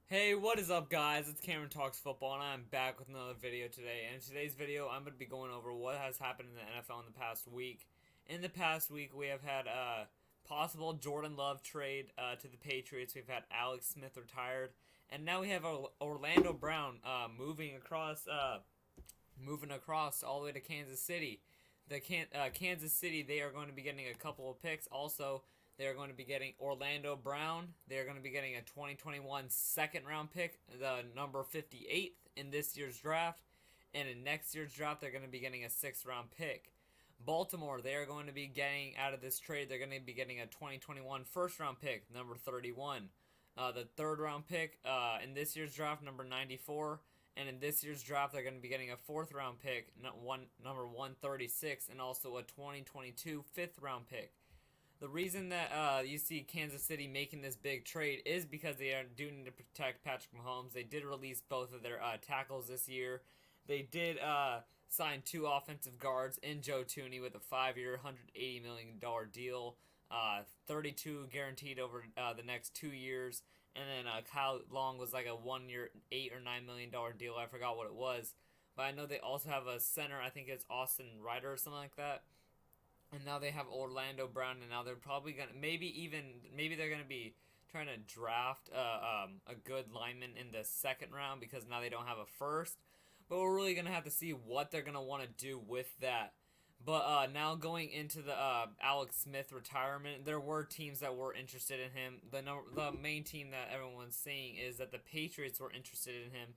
Hey, what is up, guys? It's Cameron Talks Football, and I'm back with another video today. And in today's video, I'm going to be going over what has happened in the NFL in the past week. In the past week, we have had a possible Jordan Love trade to the Patriots. We've had Alex Smith retired, and now we have Orlando Brown moving across all the way to Kansas City. Kansas City, they are going to be getting a couple of picks. Also, they are going to be getting Orlando Brown. They are going to be getting a 2021 second round pick, the number 58th in this year's draft. And in next year's draft, they're going to be getting a sixth round pick. Baltimore, they are going to be getting out of this trade, they're going to be getting a 2021 first round pick, number 31. The third round pick in this year's draft, number 94. And in this year's draft, they're going to be getting a fourth round pick, number 136, and also a 2022 fifth round pick. The reason that you see Kansas City making this big trade is because they do need to protect Patrick Mahomes. They did release both of their tackles this year. They did sign two offensive guards in Joe Tooney with a 5-year, $180 million deal, 32 guaranteed over the next 2 years. And then Kyle Long was like a 1 year, $8 or $9 million deal. I forgot what it was. But I know they also have a center. I think it's Austin Ryder or something like that. And now they have Orlando Brown, and now they're probably gonna maybe they're gonna be trying to draft a good lineman in the second round because now they don't have a first. But we're really gonna have to see what they're gonna want to do with that. But now going into the Alex Smith retirement, there were teams that were interested in him. The main team that everyone's saying is that the Patriots were interested in him.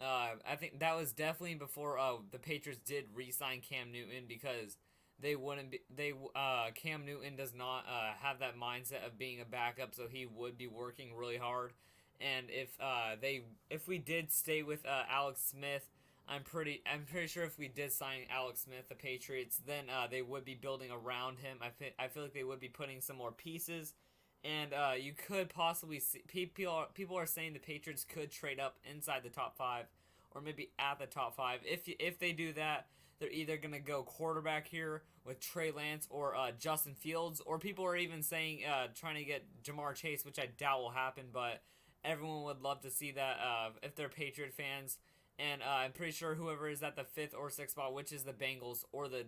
I think that was definitely before the Patriots did re-sign Cam Newton because they wouldn't be Cam Newton does not have that mindset of being a backup, so he would be working really hard. And if we did stay with Alex Smith, I'm pretty sure if we did sign Alex Smith, the Patriots, then they would be building around him. I feel like they would be putting some more pieces, and you could possibly see people are saying the Patriots could trade up inside the top five, or maybe at the top five. If they do that, they're either gonna go quarterback here with Trey Lance or Justin Fields, or people are even saying trying to get Jamar Chase, which I doubt will happen, but everyone would love to see that if they're Patriot fans. And I'm pretty sure whoever is at the fifth or sixth spot, which is the Bengals or the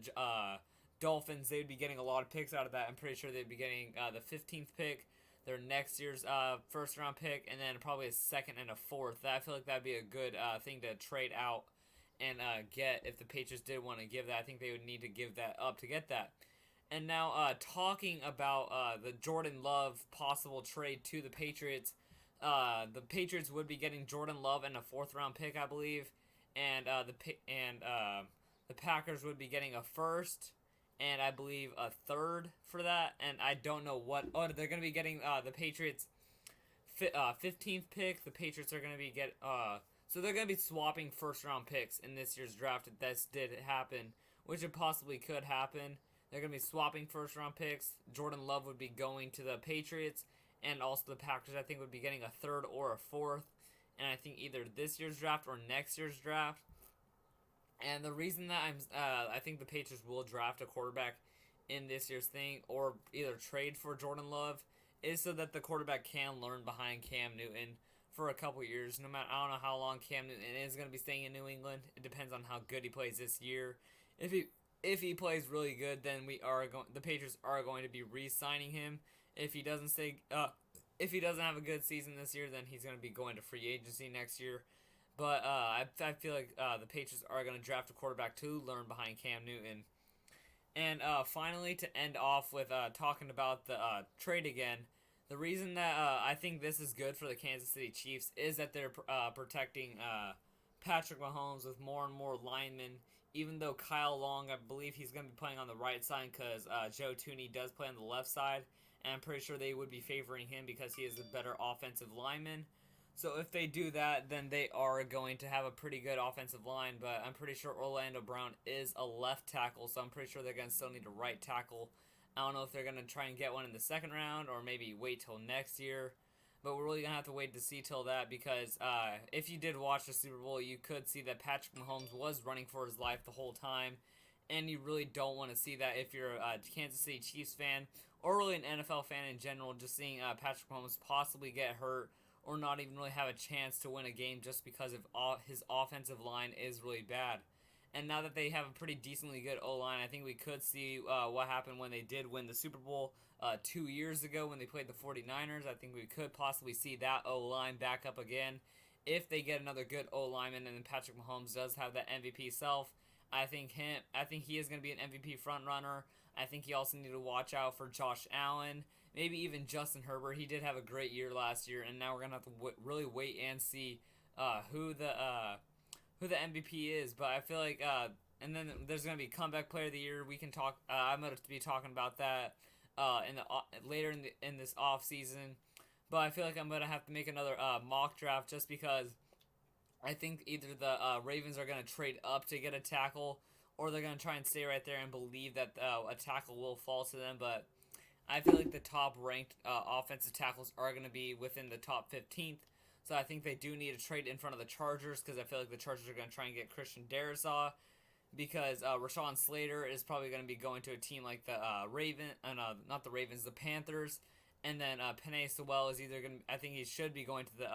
Dolphins, they'd be getting a lot of picks out of that. I'm pretty sure they'd be getting the 15th pick, their next year's first round pick, and then probably a second and a fourth. I feel like that'd be a good thing to trade out and get if the Patriots did want to give that. I think they would need to give that up to get that. And now talking about the Jordan Love possible trade to the Patriots. The Patriots would be getting Jordan Love and a fourth round pick, I believe, and the Packers would be getting a first and I believe a third for that. And I don't know what. Oh, they're gonna be getting the Patriots 15th pick. The Patriots are gonna be so they're gonna be swapping first round picks in this year's draft if this did happen, which it possibly could happen. They're gonna be swapping first round picks. Jordan Love would be going to the Patriots, and also the Packers I think would be getting a third or a fourth, and I think either this year's draft or next year's draft. And the reason that I think the Patriots will draft a quarterback in this year's thing or either trade for Jordan Love is so that the quarterback can learn behind Cam Newton for a couple years. No matter, I don't know how long Cam Newton is going to be staying in New England. It depends on how good he plays this year. If he plays really good, then the Patriots are going to be re-signing him. If he doesn't if he doesn't have a good season this year, then he's going to be going to free agency next year. But I feel like the Patriots are going to draft a quarterback to learn behind Cam Newton. And finally, to end off with talking about the trade again, the reason that I think this is good for the Kansas City Chiefs is that they're protecting Patrick Mahomes with more and more linemen. Even though Kyle Long, I believe he's going to be playing on the right side because Joe Tooney does play on the left side. And I'm pretty sure they would be favoring him because he is a better offensive lineman. So if they do that, then they are going to have a pretty good offensive line. But I'm pretty sure Orlando Brown is a left tackle, so I'm pretty sure they're going to still need a right tackle. I don't know if they're going to try and get one in the second round or maybe wait till next year. But we're really going to have to wait to see till that because if you did watch the Super Bowl, you could see that Patrick Mahomes was running for his life the whole time. And you really don't want to see that if you're a Kansas City Chiefs fan or really an NFL fan in general, just seeing Patrick Mahomes possibly get hurt or not even really have a chance to win a game just because of his offensive line is really bad. And now that they have a pretty decently good O-line, I think we could see what happened when they did win the Super Bowl 2 years ago when they played the 49ers. I think we could possibly see that O-line back up again if they get another good O-lineman, and then Patrick Mahomes does have that MVP self. I think he is going to be an MVP front runner. I think you also need to watch out for Josh Allen, maybe even Justin Herbert. He did have a great year last year, and now we're gonna have to really wait and see who the MVP is. But I feel like and then there's gonna be comeback player of the year. We can talk. I'm gonna be talking about that in the later in this off season. But I feel like I'm gonna have to make another mock draft just because I think either the Ravens are gonna trade up to get a tackle, or they're gonna try and stay right there and believe that a tackle will fall to them. But I feel like the top ranked offensive tackles are going to be within the top 15th. So I think they do need to trade in front of the Chargers, because I feel like the Chargers are going to try and get Christian Darrisaw, because Rashawn Slater is probably going to be going to a team like the not the Ravens, the Panthers. And then Penei Sewell is either going to, I think he should be going to the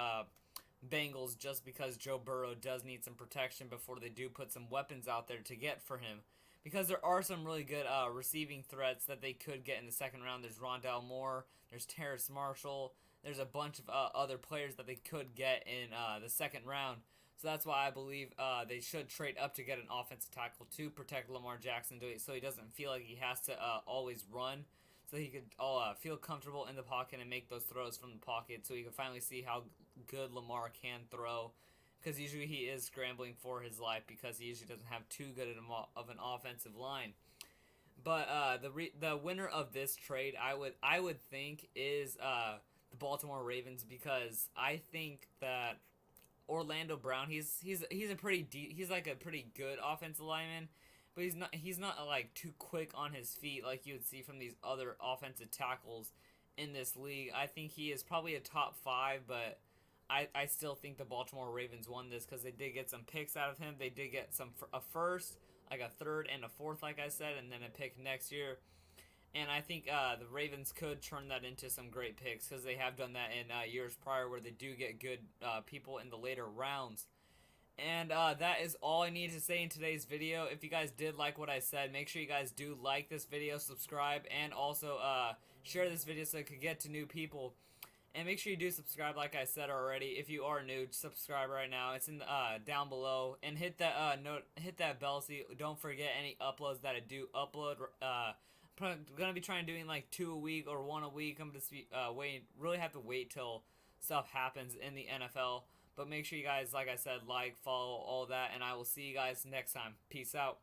Bengals, just because Joe Burrow does need some protection before they do put some weapons out there to get for him. Because there are some really good receiving threats that they could get in the second round. There's Rondale Moore, there's Terrace Marshall, there's a bunch of other players that they could get in the second round. So that's why I believe they should trade up to get an offensive tackle to protect Lamar Jackson, so he doesn't feel like he has to always run. So he could feel comfortable in the pocket and make those throws from the pocket, so he can finally see how good Lamar can throw. Because usually he is scrambling for his life, because he usually doesn't have too good of an offensive line. But the winner of this trade, I would think, is the Baltimore Ravens, because I think that Orlando Brown, he's a he's like a pretty good offensive lineman, but he's not like too quick on his feet like you would see from these other offensive tackles in this league. I think he is probably a top 5, but I still think the Baltimore Ravens won this, because they did get some picks out of him. They did get a first, like a third and a fourth, like I said, and then a pick next year. And I think the Ravens could turn that into some great picks, because they have done that in years prior, where they do get good people in the later rounds. And that is all I need to say in today's video. If you guys did like what I said, make sure you guys do like this video, subscribe, and also share this video so it could get to new people. And make sure you do subscribe, like I said already. If you are new, subscribe right now. It's in the, down below, and hit that hit that bell so you don't forget any uploads that I do upload. I'm gonna be trying doing like 2 a week or 1 a week. I'm just really have to wait till stuff happens in the NFL. But make sure you guys, like I said, like, follow, all that, and I will see you guys next time. Peace out.